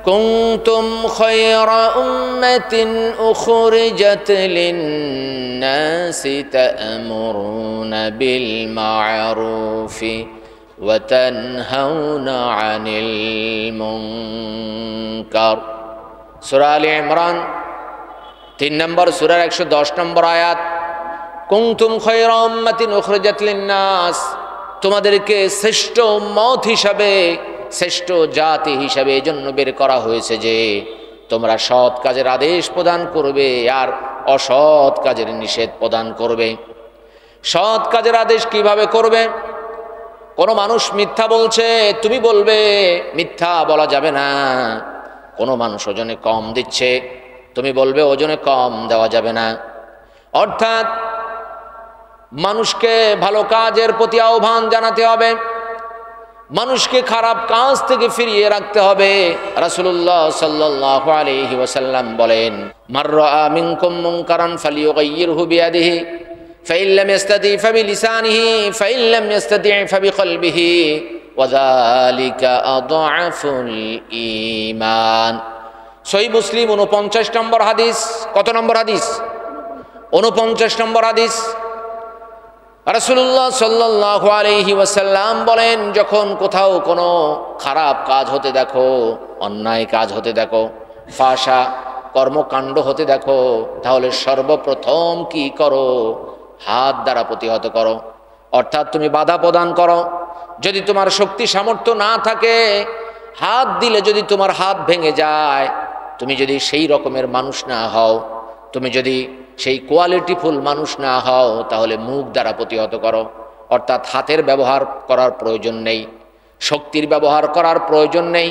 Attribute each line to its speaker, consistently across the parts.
Speaker 1: কুনতুম খায়রা উম্মাতিন উখরিজাত লিন-নাসি তা'মুরুনা বিল মা'রুফি ওয়া তানহাউনা 'আনিল মুনকার। সূরা আলে ইমরান 3 নম্বর সূরার 110 নম্বর আয়াত। কুনতুম খায়রা উম্মাতিন উখরিজাত লিন-নাস, তোমাদেরকে শ্রেষ্ঠ উম্মত হিসাবে, শ্রেষ্ঠ জাতি হিসাবে এজন্য বের করা হয়েছে যে তোমরা সৎ কাজের আদেশ প্রদান করবে আর অসৎ কাজের নিষেধ প্রদান করবে। সৎ কাজের আদেশ কিভাবে করবে? কোনো মানুষ মিথ্যা বলছে, তুমি বলবে মিথ্যা বলা যাবে না। কোনো মানুষ ওজনে কম দিচ্ছে, তুমি বলবে ওজনে কম দেওয়া যাবে না। অর্থাৎ মানুষকে ভালো কাজের প্রতি আহ্বান জানাতে হবে, মানুষকে খারাপ কাজ থেকে ফিরিয়ে রাখতে হবে। রাসূলুল্লাহ সাল্লাল্লাহু আলাইহি ওয়াসাল্লাম বলেন, মান রাআ মিনকুম মুনকারান ফালিয়ুগাইয়িরহু বিয়াদিহি ফাইন লাম ইস্তাতি ফাবিলিসানিহি ফাইন লাম ইস্তাতি ফাবিকলবিহি ওয়া যালিকা আযআফুল ঈমান। সহিহ মুসলিম 49 নম্বর হাদিস। কত নম্বর হাদিস? 49 নম্বর হাদিস। রাসূলুল্লাহ সাল্লাল্লাহু আলাইহি ওয়াসাল্লাম বলেন, যখন কোথাও কোনো খারাপ কাজ হতে দেখো, অন্যায় কাজ হতে দেখো, ফাশা কর্মকাণ্ড হতে দেখো, তাহলে সর্বপ্রথম কি করো? হাত দ্বারা প্রতিহত করো। অর্থাৎ তুমি বাধা প্রদান করো। যদি তোমার শক্তি সামর্থ্য না থাকে, হাত দিলে যদি তোমার হাত ভেঙে যায়, তুমি যদি সেই রকমের মানুষ না হও, তুমি যদি সেই কোয়ালিটিফুল মানুষ না হও, তাহলে মুখ দ্বারা প্রতিহত করো। অর্থাৎ হাতের ব্যবহার করার প্রয়োজন নেই, শক্তির ব্যবহার করার প্রয়োজন নেই,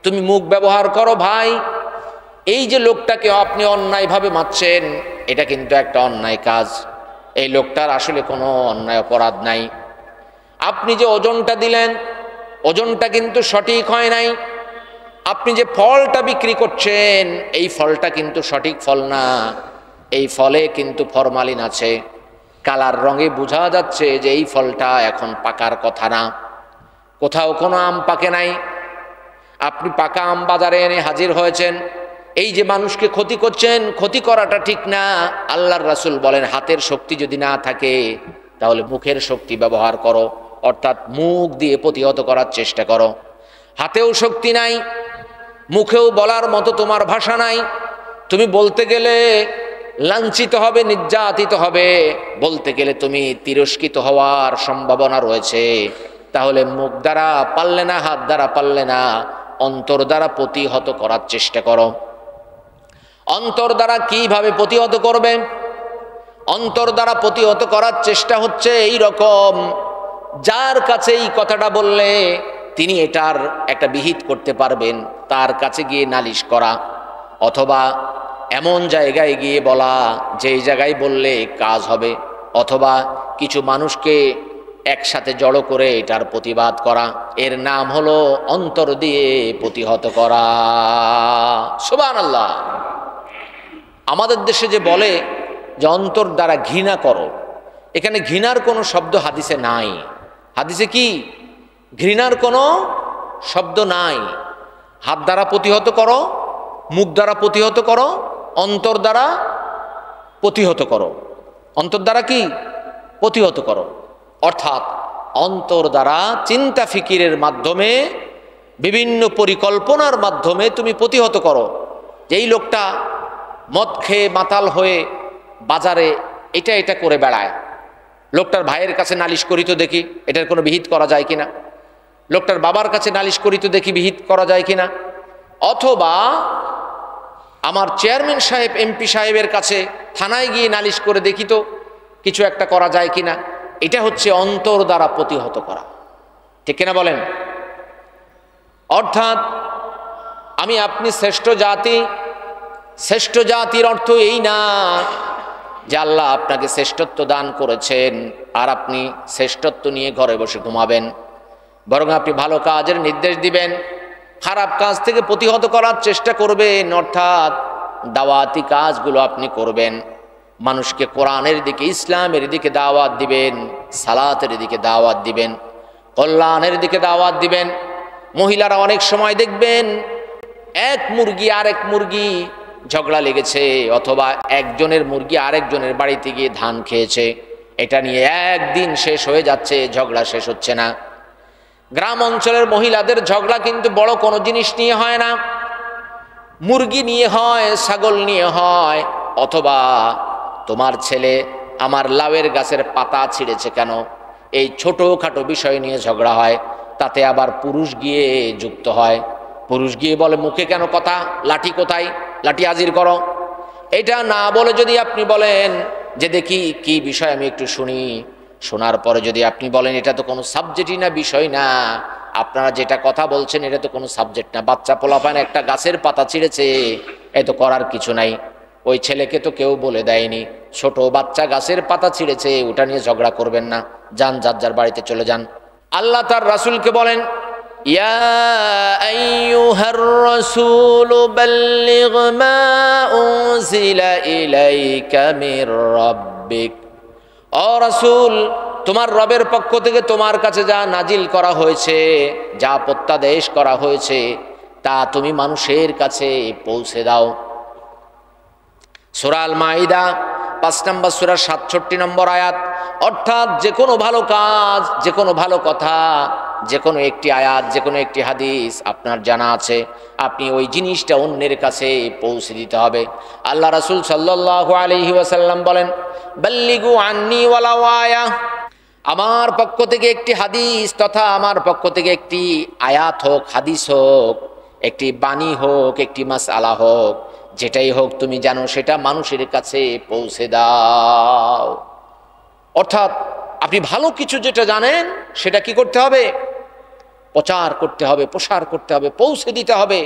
Speaker 1: তুমি মুখ ব্যবহার করো। ভাই, এই যে লোকটাকে আপনি অন্যায়ভাবে মারছেন, এটা কিন্তু একটা অন্যায় কাজ। এই লোকটার আসলে কোনো অন্যায় অপরাধ নাই। আপনি যে ওজনটা দিলেন, ওজনটা কিন্তু সঠিক হয় নাই। আপনি যে ফলটা বিক্রি করছেন, এই ফলটা কিন্তু সঠিক ফল না। এই ফলে কিন্তু ফরমালিন আছে, কালার রঙে বোঝা যাচ্ছে যে এই ফলটা এখন পাকার কথা না। কোথাও কোনো আম পাকে নাই, আপনি পাকা আম বাজারে এনে হাজির হয়েছেন। এই যে মানুষকে ক্ষতি করছেন, ক্ষতি করাটা ঠিক না। আল্লাহর রাসূল বলেন, হাতের শক্তি যদি না থাকে, তাহলে মুখের শক্তি ব্যবহার করো। অর্থাৎ মুখ দিয়ে প্রতিহত করার চেষ্টা করো। হাতেও শক্তি নাই, মুখেও বলার মতো তোমার ভাষা নাই। তুমি বলতে গেলে লাঞ্ছিত হবে, নির্যাতিত হবে, বলতে গেলে তুমি তিরস্কৃত হওয়ার সম্ভাবনা রয়েছে। তাহলে মুখ দ্বারা পারলে না, হাত দ্বারা পারলে না, অন্তর দ্বারা প্রতিহত করার চেষ্টা করো। অন্তর দ্বারা কিভাবে প্রতিহত করবে? অন্তর দ্বারা প্রতিহত করার চেষ্টা হচ্ছে এই রকম, যার কাছে এই কথাটা বললে তিনি এটার একটা বিহিত করতে পারবেন, তার কাছে গিয়ে নালিশ করা, অথবা এমন জায়গায় গিয়ে বলা যেই জায়গায় বললে কাজ হবে, অথবা কিছু মানুষকে একসাথে জড়ো করে এটার প্রতিবাদ করা। এর নাম হলো অন্তর দিয়ে প্রতিহত করা। সুবহানাল্লাহ। আমাদের দেশে যে বলে যে অন্তর দ্বারা ঘৃণা করো, এখানে ঘৃণার কোনো শব্দ হাদিসে নাই। হাদিসে কি ঘৃণার কোনো শব্দ নাই। হাত দ্বারা প্রতিহত করো, মুখ দ্বারা প্রতিহত করো, অন্তর দ্বারা প্রতিহত করো। অন্তর দ্বারা কি প্রতিহত করো? অর্থাৎ অন্তর দ্বারা চিন্তা ফিকিরের মাধ্যমে, বিভিন্ন পরিকল্পনার মাধ্যমে তুমি প্রতিহত করো। যেই লোকটা মদ খেয়ে মাতাল হয়ে বাজারে এটা এটা করে বেড়ায়, লোকটার ভাইয়ের কাছে নালিশ করি তো দেখি এটার কোনো বিহিত করা যায় কিনা, লোকটার বাবার কাছে নালিশ করি তো দেখি বিহিত করা যায় কিনা, অথবা আমার চেয়ারম্যান সাহেব, এমপি সাহেবের কাছে থানায় গিয়ে নালিশ করে দেখি তো কিছু একটা করা যায় কিনা। এটা হচ্ছে অন্তর দ্বারা প্রতিহত করা, ঠিক কিনা বলেন? অর্থাৎ আমি আপনি শ্রেষ্ঠ জাতি, শ্রেষ্ঠ জাতির অর্থ এই না যে আল্লাহ আপনাকে শ্রেষ্ঠত্ব দান করেছেন আর আপনি শ্রেষ্ঠত্ব নিয়ে ঘরে বসে ঘুমাবেন, বরং আপনি ভালো কাজের নির্দেশ দিবেন, খারাপ কাজ থেকে প্রতিহত করার চেষ্টা করবেন। অর্থাৎ দাওয়াতি কাজগুলো আপনি করবেন, মানুষকে কোরআনের দিকে, ইসলামের দিকে দাওয়াত দিবেন, সালাতের দিকে দাওয়াত দিবেন, কল্যাণের দিকে দাওয়াত দিবেন। মহিলারা অনেক সময় দেখবেন এক মুরগি আরেক মুরগি ঝগড়া লেগেছে, অথবা একজনের মুরগি আরেকজনের বাড়িতে গিয়ে ধান খেয়েছে, এটা নিয়ে একদিন শেষ হয়ে যাচ্ছে, ঝগড়া শেষ হচ্ছে না। গ্রাম অঞ্চলের মহিলাদের ঝগড়া কিন্তু বড় কোনো জিনিস নিয়ে হয় না, মুরগি নিয়ে হয়, ছাগল নিয়ে হয়, অথবা তোমার ছেলে আমার লাউয়ের গাছের পাতা ছিঁড়েছে কেন, এই ছোটোখাটো বিষয় নিয়ে ঝগড়া হয়। তাতে আবার পুরুষ গিয়ে যুক্ত হয়, পুরুষ গিয়ে বলে মুখে কেন কথা, লাঠি কোথায়, লাঠি হাজির করো। এটা না বলে যদি আপনি বলেন যে দেখি কি বিষয় আমি একটু শুনি, শোনার পরে যদি আপনি বলেন এটা তো কোনো সাবজেক্টই না, বিষয় না, আপনারা যেটা কথা বলছেন এটা তো কোনো সাবজেক্ট না, বাচ্চা পোলাপান একটা গাছের পাতা ছিঁড়েছে, এ তো করার কিছু নাই, ওই ছেলেকে তো কেউ বলে দেয়নি, ছোট বাচ্চা গাছের পাতা ছিঁড়েছে, ওটা নিয়ে ঝগড়া করবেন না, যান যার যার বাড়িতে চলে যান। আল্লাহ তার রাসূলকে বলেন, ইয়া আইয়ুহার রাসূল বাল্লিগ মা উনজিলা ইলাইকা মির রাব্বিক, ও রাসূল তোমার রবের পক্ষ থেকে তোমার কাছে যা নাজিল করা হয়েছে, যা প্রত্যাদেশ করা হয়েছে, তা তুমি মানুষের কাছে পৌঁছে দাও। সূরা আল মাইদা ৫ নম্বর সূরা ৬৭ নম্বর আয়াত। অর্থাৎ যে কোনো ভালো কাজ, যে কোনো ভালো কথা, যে কোনো একটি আয়াত, যে কোনো একটি হাদিস আপনার জানা আছে, আপনি ওই জিনিসটা অন্যের কাছে পৌঁছে দিতে হবে। আল্লাহ রাসূল সাল্লাল্লাহু আলাইহি ওয়াসাল্লাম বলেন, বাল্লিগু আন্নি ওয়ালাউ আয়া, আমার পক্ষ থেকে একটি হাদিস তথা আমার পক্ষ থেকে একটি আয়াত হোক, হাদিস হোক, একটি বাণী হোক, একটি মাসআলা হোক, যেটাই হোক তুমি জানো সেটা মানুষের কাছে পৌঁছে দাও। অর্থাৎ আপনি ভালো কিছু যেটা জানেন সেটা কি করতে হবে? প্রচার করতে হবে, প্রসার করতে হবে, পৌঁছে দিতে হবে।